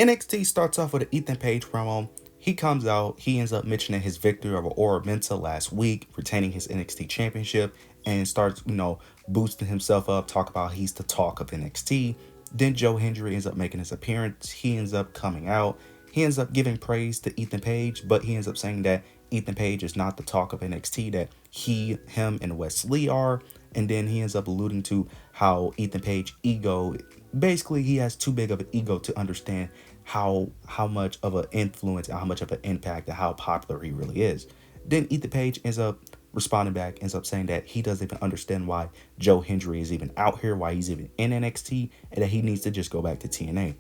NXT starts off with an Ethan Page promo. He comes out, he ends up mentioning his victory over Ora Menta last week, retaining his NXT championship, and starts, boosting himself up, talk about he's the talk of NXT. Then Joe Hendry ends up making his appearance. He ends up coming out. He ends up giving praise to Ethan Page, but he ends up saying that Ethan Page is not the talk of NXT, that him, and Wes Lee are. And then he ends up alluding to how Ethan Page ego, basically he has too big of an ego to understand how much of an influence, how much of an impact, and how popular he really is. Then Ethan Page ends up responding back, ends up saying that he doesn't even understand why Joe Hendry is even out here, why he's even in NXT, and that he needs to just go back to TNA.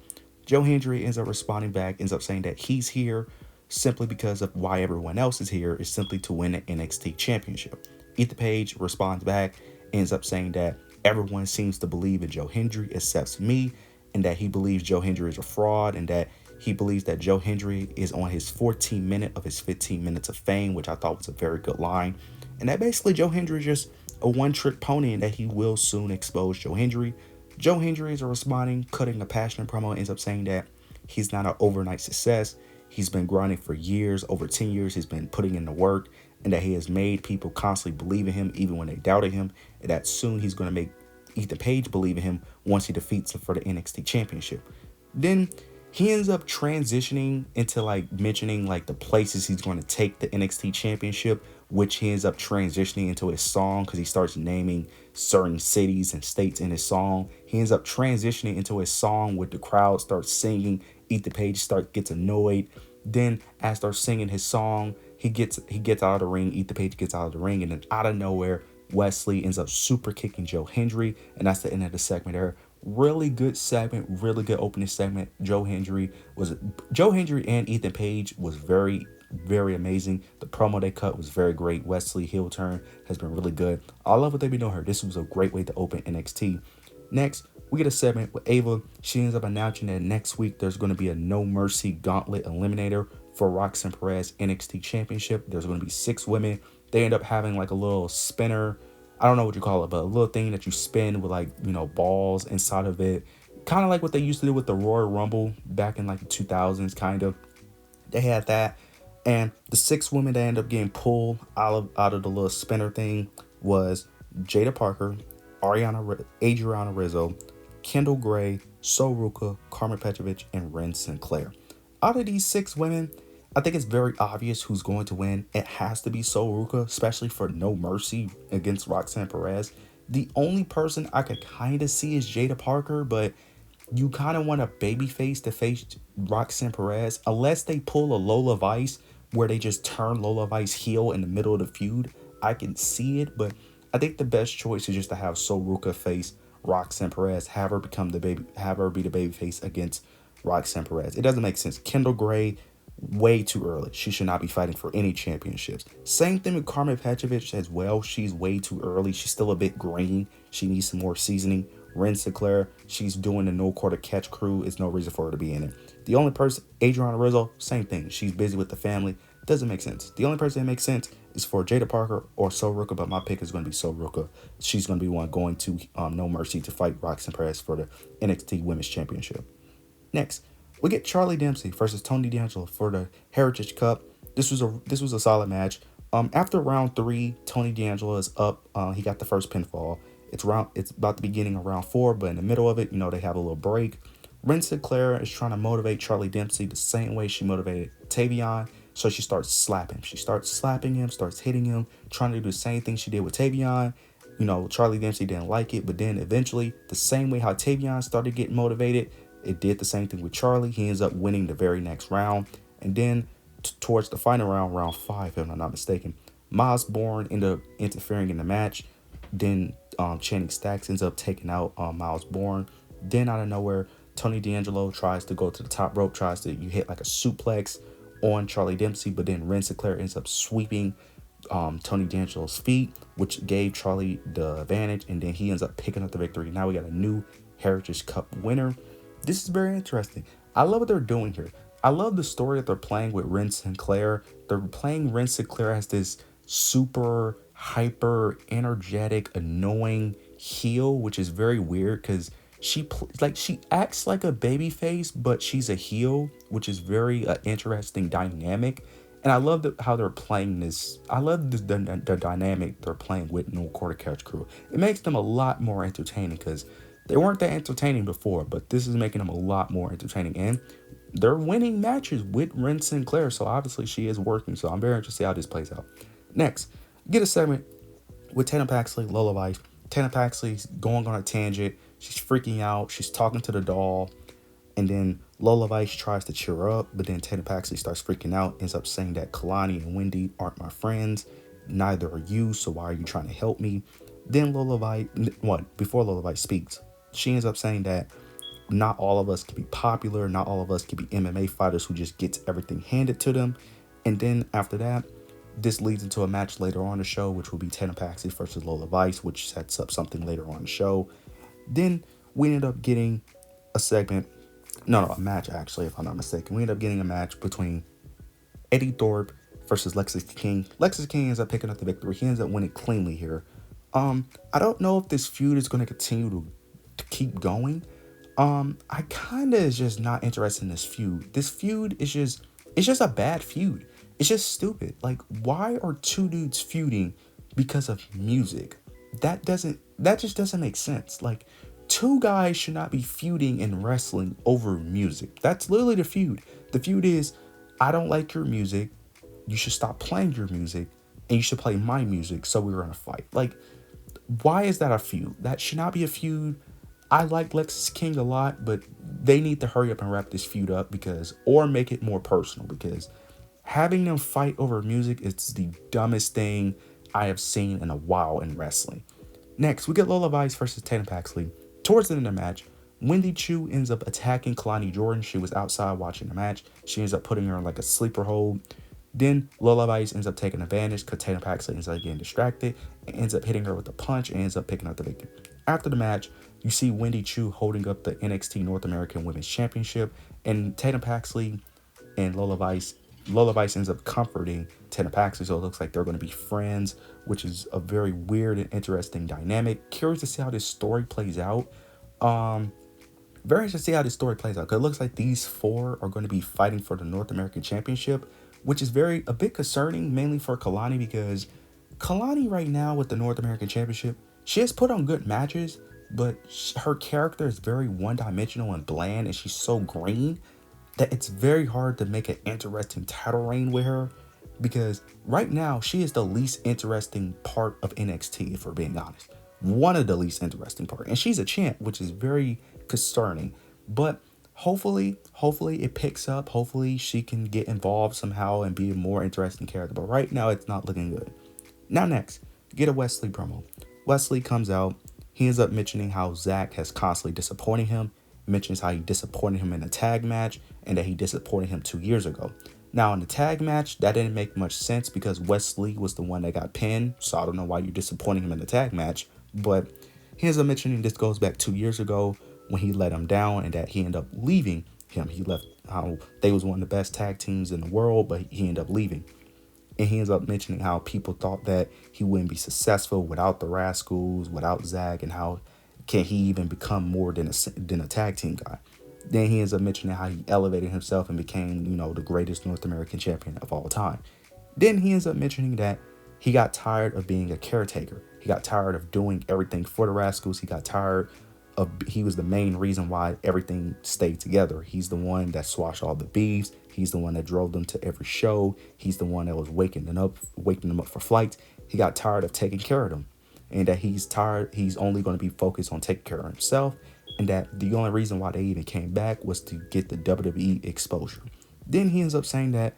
Joe Hendry ends up responding back, ends up saying that he's here simply because of why everyone else is here is simply to win the NXT championship. Ethan Page responds back, ends up saying that everyone seems to believe in Joe Hendry except me, and that he believes Joe Hendry is a fraud, and that he believes that Joe Hendry is on his 14 minute of his 15 minutes of fame, which I thought was a very good line. And that basically Joe Hendry is just a one-trick pony, and that he will soon expose Joe Hendry. Joe Hendry is responding, cutting a passionate promo, ends up saying that he's not an overnight success. He's been grinding for years, over 10 years. He's been putting in the work, and that he has made people constantly believe in him, even when they doubted him, and that soon he's going to make Ethan Page believe in him once he defeats him for the NXT championship. Then he ends up transitioning into mentioning the places he's going to take the NXT championship, which he ends up transitioning into his song because he starts naming certain cities and states in his song. He ends up transitioning into his song where the crowd starts singing. Ethan Page gets annoyed. Then as starts singing his song, he gets out of the ring. Ethan Page gets out of the ring, and then out of nowhere, Wes Lee ends up super kicking Joe Hendry, and that's the end of the segment there. Really good segment, really good opening segment. Joe Hendry and Ethan Page was very, very amazing. The promo they cut was very great. Wes Lee heel turn has been really good. I love what they've been doing here. This was a great way to open NXT. Next, we get a segment with Ava. She ends up announcing that next week there's going to be a No Mercy Gauntlet Eliminator for Roxanne Perez NXT Championship. There's going to be 6 women. They end up having a little spinner. I don't know what you call it, but a little thing that you spin with balls inside of it. Kind of like what they used to do with the Royal Rumble back in the 2000s, kind of. They had that. And the 6 women that end up getting pulled out of the little spinner thing was Jada Parker, Adriana Rizzo, Kendall Gray, Sol Ruka, Carmen Petrovic, and Ren Sinclair. Out of these 6 women, I think it's very obvious who's going to win. It has to be Sol Ruka, especially for No Mercy against Roxanne Perez. The only person I could kind of see is Jada Parker, but you kind of want a babyface to face Roxanne Perez, unless they pull a Lola Vice where they just turn Lola Vice heel in the middle of the feud. I can see it, but I think the best choice is just to have Sol Ruka face Roxanne Perez, have her be the babyface against Roxanne Perez. It doesn't make sense. Kendall Gray, way too early. She should not be fighting for any championships. Same thing with Carmen Petrovic as well. She's way too early. She's still a bit green. She needs some more seasoning. Ren Sinclair, she's doing the no quarter catch crew. It's no reason for her to be in it. The only person, Adriana Rizzo, same thing. She's busy with the family. Doesn't make sense. The only person that makes sense is for Jada Parker or Sol Ruka, but my pick is going to be Sol Ruka. She's going to be one going to No Mercy to fight Roxanne Perez for the NXT Women's Championship. Next, we get Charlie Dempsey versus Tony D'Angelo for the Heritage Cup. This was a solid match. After round 3, Tony D'Angelo is up. He got the first pinfall. It's about the beginning of round 4, but in the middle of it, they have a little break. Ren Sinclair is trying to motivate Charlie Dempsey the same way she motivated Tavion. So she starts slapping. She starts slapping him, starts hitting him, trying to do the same thing she did with Tavion. Charlie Dempsey didn't like it, but then eventually, the same way how Tavion started getting motivated, it did the same thing with Charlie. He ends up winning the very next round. And then towards the final round, round 5, if I'm not mistaken, Miles Bourne ended up interfering in the match. Then Channing Stacks ends up taking out Miles Bourne. Then out of nowhere, Tony D'Angelo tries to go to the top rope, you hit a suplex on Charlie Dempsey, but then Ren Sinclair ends up sweeping Tony D'Angelo's feet, which gave Charlie the advantage, and then he ends up picking up the victory. Now we got a new Heritage Cup winner. This is very interesting. I love what they're doing here. I love the story that they're playing with Ren Sinclair. They're playing Ren Sinclair as this super hyper energetic, annoying heel, which is very weird because she acts like a baby face, but she's a heel, which is very interesting dynamic. And I love how they're playing this. I love the dynamic they're playing with No Quarter Couch Crew. It makes them a lot more entertaining because they weren't that entertaining before, but this is making them a lot more entertaining. And they're winning matches with Ren Sinclair, so obviously she is working. So I'm very interested to see how this plays out. Next, get a segment with Tatum Paxley, Lola Vice. Tatum Paxley's going on a tangent. She's freaking out. She's talking to the doll. And then Lola Vice tries to cheer her up, but then Tatum Paxley starts freaking out, ends up saying that Kalani and Wendy aren't my friends. Neither are you, so why are you trying to help me? Then Lola Vice, before Lola Vice speaks, she ends up saying that not all of us can be popular, not all of us can be MMA fighters who just gets everything handed to them. And then after that, this leads into a match later on the show, which will be Tatum Paxley versus Lola Vice, which sets up something later on the show. Then we end up getting a segment, a match actually, if I'm not mistaken. We end up getting a match between Eddie Thorpe versus Lexis King. Lexis King ends up picking up the victory. He ends up winning cleanly here. I don't know if this feud is going to continue to keep going. I kind of is just not interested in this feud. This feud is it's just a bad feud. It's just stupid. Like, why are two dudes feuding because of music? That just doesn't make sense. Like, two guys should not be feuding in wrestling over music. That's literally the feud. The feud is, I don't like your music. You should stop playing your music, and you should play my music, so we're gonna fight. Like, why is that a feud? That should not be a feud. I like Lexis King a lot, but they need to hurry up and wrap this feud up or make it more personal, because having them fight over music is the dumbest thing I have seen in a while in wrestling. Next, we get Lola Vice versus Tatum Paxley. Towards the end of the match, Wendy Chu ends up attacking Kalani Jordan. She was outside watching the match. She ends up putting her in like a sleeper hold. Then Lola Vice ends up taking advantage because Tatum Paxley ends up getting distracted and ends up hitting her with a punch and ends up picking up the victory. After the match, you see Wendy Chu holding up the NXT North American Women's Championship, and Tatum Paxley and Lola Vice ends up comforting Tatum Paxley, so it looks like they're going to be friends, which is a very weird and interesting dynamic. Curious to see how this story plays out. Very interested to see how this story plays out, because it looks like these four are going to be fighting for the North American Championship, which is a bit concerning, mainly for Kalani, because Kalani right now with the North American Championship, she has put on good matches, but her character is very one-dimensional and bland, and she's so green that it's very hard to make an interesting title reign with her, because right now she is the least interesting part of NXT, if we're being honest. One of the least interesting part, and she's a champ, which is very concerning. But hopefully it picks up. Hopefully she can get involved somehow and be a more interesting character. But right now it's not looking good. Now next, get a Wesley promo. Wesley comes out. He ends up mentioning how Zach has constantly disappointed him. Mentions how he disappointed him in a tag match and that he disappointed him 2 years ago. Now in the tag match, that didn't make much sense because Wesley was the one that got pinned. So I don't know why you're disappointing him in the tag match. But he ends up mentioning this goes back 2 years ago when he let him down and that he ended up leaving him. He left how they was one of the best tag teams in the world, but he ended up leaving. And he ends up mentioning how people thought that he wouldn't be successful without the Rascals, without Zach, and how can he even become more than a tag team guy. Then he ends up mentioning how he elevated himself and became, the greatest North American champion of all time. Then he ends up mentioning that he got tired of being a caretaker. He got tired of doing everything for the Rascals. He was the main reason why everything stayed together. He's the one that swashed all the beefs. He's the one that drove them to every show. He's the one that was waking them up for flights. He got tired of taking care of them, and that he's only going to be focused on taking care of himself, and that the only reason why they even came back was to get the WWE exposure. Then he ends up saying that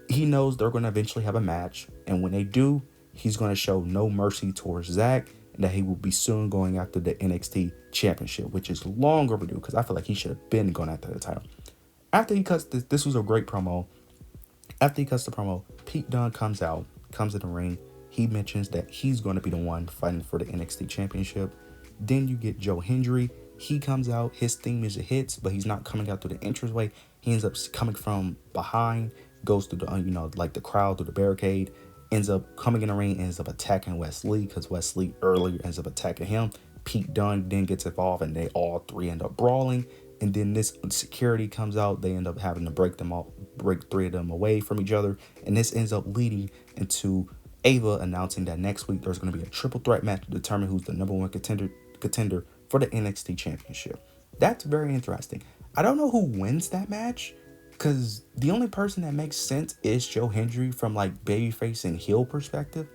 he knows they're going to eventually have a match, and when they do, he's going to show no mercy towards Zach, and that he will be soon going after the NXT championship, which is long overdue because I feel like he should have been going after the title. After he cuts this was a great promo. After he cuts the promo, Pete Dunne comes in the ring. He mentions that he's going to be the one fighting for the NXT championship. Then you get Joe Hendry. He comes out. His theme music hits, but he's not coming out through the entranceway. He ends up coming from behind, goes through the, like the crowd, through the barricade, ends up coming in the ring, ends up attacking Wesley because Wesley earlier ends up attacking him. Pete Dunne then gets involved, and they all three end up brawling. And then this security comes out. They end up having to break three of them away from each other. And this ends up leading into Ava announcing that next week there's going to be a triple threat match to determine who's the number one contender for the NXT Championship. That's very interesting. I don't know who wins that match, because the only person that makes sense is Joe Hendry from like babyface and heel perspective.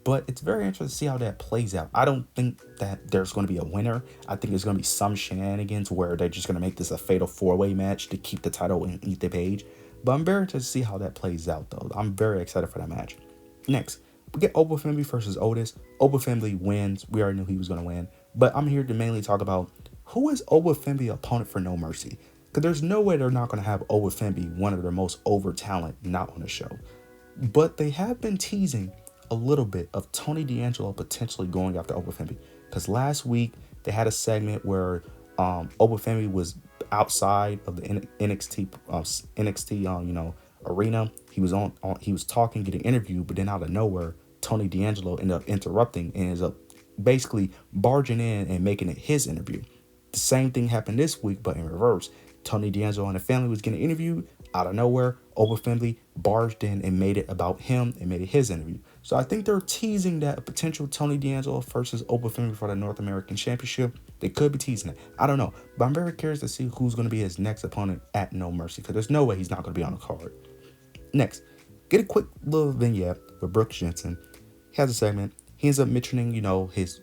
But it's very interesting to see how that plays out. I don't think that there's going to be a winner. I think there's going to be some shenanigans where they're just going to make this a fatal four-way match to keep the title in Ethan Page. But I'm very interested to see how that plays out, though. I'm very excited for that match. Next, we get Oba Femi versus Otis. Oba Femi wins. We already knew he was going to win. But I'm here to mainly talk about who is Oba Femi opponent for No Mercy. Because there's no way they're not going to have Oba Femi, one of their most over talent, not on the show. But they have been teasing a little bit of Tony D'Angelo potentially going after Oba Femi. Because last week they had a segment where Oba Femi was outside of the NXT arena. He was talking, getting interviewed, but then out of nowhere, Tony D'Angelo ended up interrupting and ends up basically barging in and making it his interview. The same thing happened this week, but in reverse. Tony D'Angelo and the family was getting interviewed. Out of nowhere, Oba Femi barged in and made it about him and made it his interview. So I think they're teasing that a potential Tony D'Angelo versus Oba Femi for the North American Championship. They could be teasing it. I don't know. But I'm very curious to see who's going to be his next opponent at No Mercy, because there's no way he's not going to be on the card. Next, get a quick little vignette with Brooks Jensen. He has a segment. He ends up mentioning, his,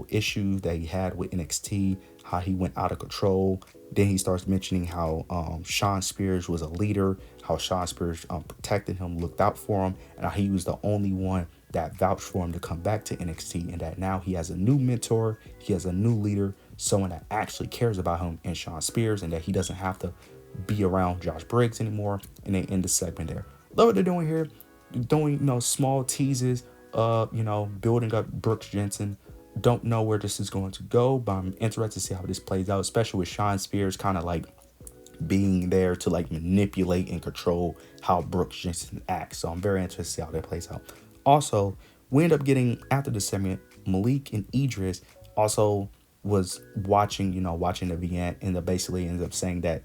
issue that he had with NXT, how he went out of control. Then he starts mentioning how Shawn Spears was a leader, how Shawn Spears protected him, looked out for him, and how he was the only one that vouched for him to come back to NXT, and that now he has a new mentor, he has a new leader, someone that actually cares about him and Shawn Spears, and that he doesn't have to be around Josh Briggs anymore. And they end the segment there. Love what they're doing here. They're doing, small teases, building up Brooks Jensen. Don't know where this is going to go, but I'm interested to see how this plays out, especially with Shawn Spears kind of like being there to like manipulate and control how Brooks Jensen acts. So I'm very interested to see how that plays out. Also, we end up getting, after the segment, Malik and Idris also was watching the vignette, and they basically ended up saying that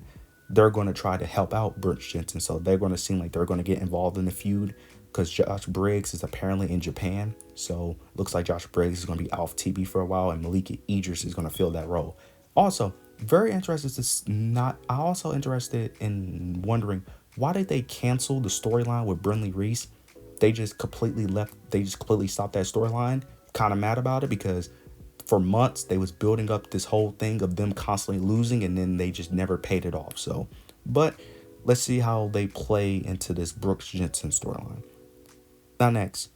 they're going to try to help out Brooks Jensen. So they're going to seem like they're going to get involved in the feud, because Josh Briggs is apparently in Japan. So looks like Josh Briggs is going to be off TV for a while, and Malik Idris is going to fill that role. Also, interested in wondering, why did they cancel the storyline with Brinley Reese? They just completely stopped that storyline. Kind of mad about it, because for months they was building up this whole thing of them constantly losing, and then they just never paid it off. So, but let's see how they play into this Brooks Jensen storyline. Now next,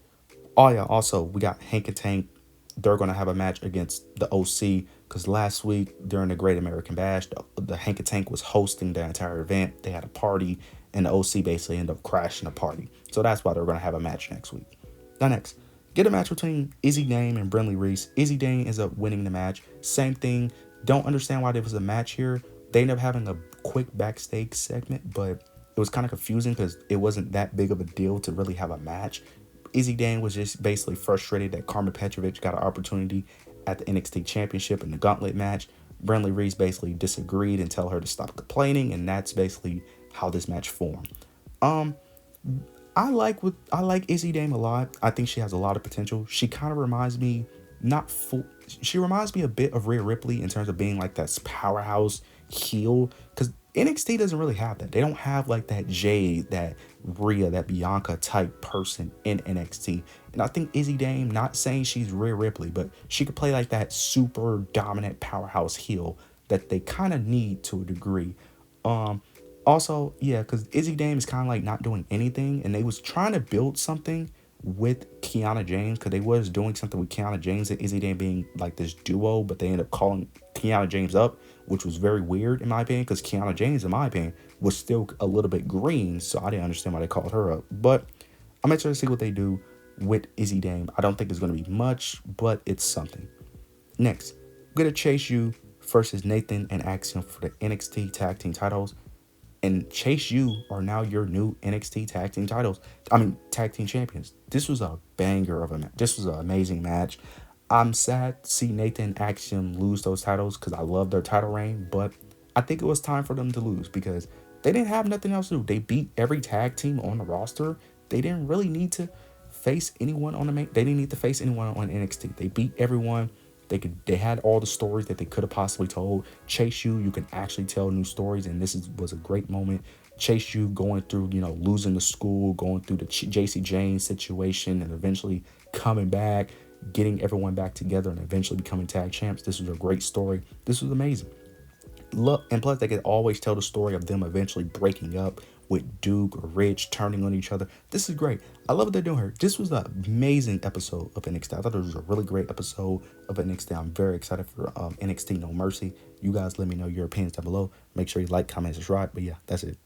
also we got Hank and Tank. They're going to have a match against the OC, because last week during the Great American Bash, the Hank and Tank was hosting the entire event. They had a party, and the OC basically ended up crashing the party. So that's why they're going to have a match next week. Now next, get a match between Izzy Dame and Brinley Reese. Izzy Dame ends up winning the match. Same thing. Don't understand why there was a match here. They ended up having a quick backstage segment, but it was kind of confusing because it wasn't that big of a deal to really have a match. Izzy Dane was just basically frustrated that Carmen Petrovic got an opportunity at the NXT Championship in the Gauntlet match. Brinley Reese basically disagreed and tell her to stop complaining, and that's basically how this match formed. I like Izzy Dame a lot. I think she has a lot of potential. She kind of reminds me, she reminds me a bit of Rhea Ripley in terms of being like that powerhouse heel, because NXT doesn't really have that. They don't have like that Jade, that Rhea, that Bianca type person in NXT. And I think Izzy Dame, not saying she's Rhea Ripley, but she could play like that super dominant powerhouse heel that they kind of need to a degree. Also, yeah, because Izzy Dame is kind of like not doing anything, and they was trying to build something with Kiana James, because they was doing something with Kiana James and Izzy Dame being like this duo, but they ended up calling Kiana James up, which was very weird in my opinion, because Kiana James, in my opinion, was still a little bit green, so I didn't understand why they called her up. But I'm excited to see what they do with Izzy Dame. I don't think it's going to be much, but it's something. Next, we're going to Chase U versus Nathan and Axiom for the NXT Tag Team titles. And Chase U are now your new NXT Tag Team Tag Team Champions. This was a banger of a match. This was an amazing match. I'm sad to see Nathan and Axiom lose those titles because I love their title reign, but I think it was time for them to lose because they didn't have nothing else to do. They beat every tag team on the roster. They didn't really need to face anyone on the main. They didn't need to face anyone on NXT. They beat everyone. They had all the stories that they could have possibly told. Chase you can actually tell new stories, and was a great moment. Chase you going through, losing the school, going through the JC Jane situation, and eventually coming back, getting everyone back together, and eventually becoming tag champs. This was a great story. This was amazing. Look, and plus they could always tell the story of them eventually breaking up with Duke or Rich, turning on each other. This is great. I love what they're doing here. This was an amazing episode of NXT. I thought it was a really great episode of NXT. I'm very excited for NXT No Mercy. You guys let me know your opinions down below. Make sure you like, comment, subscribe. But yeah, that's it.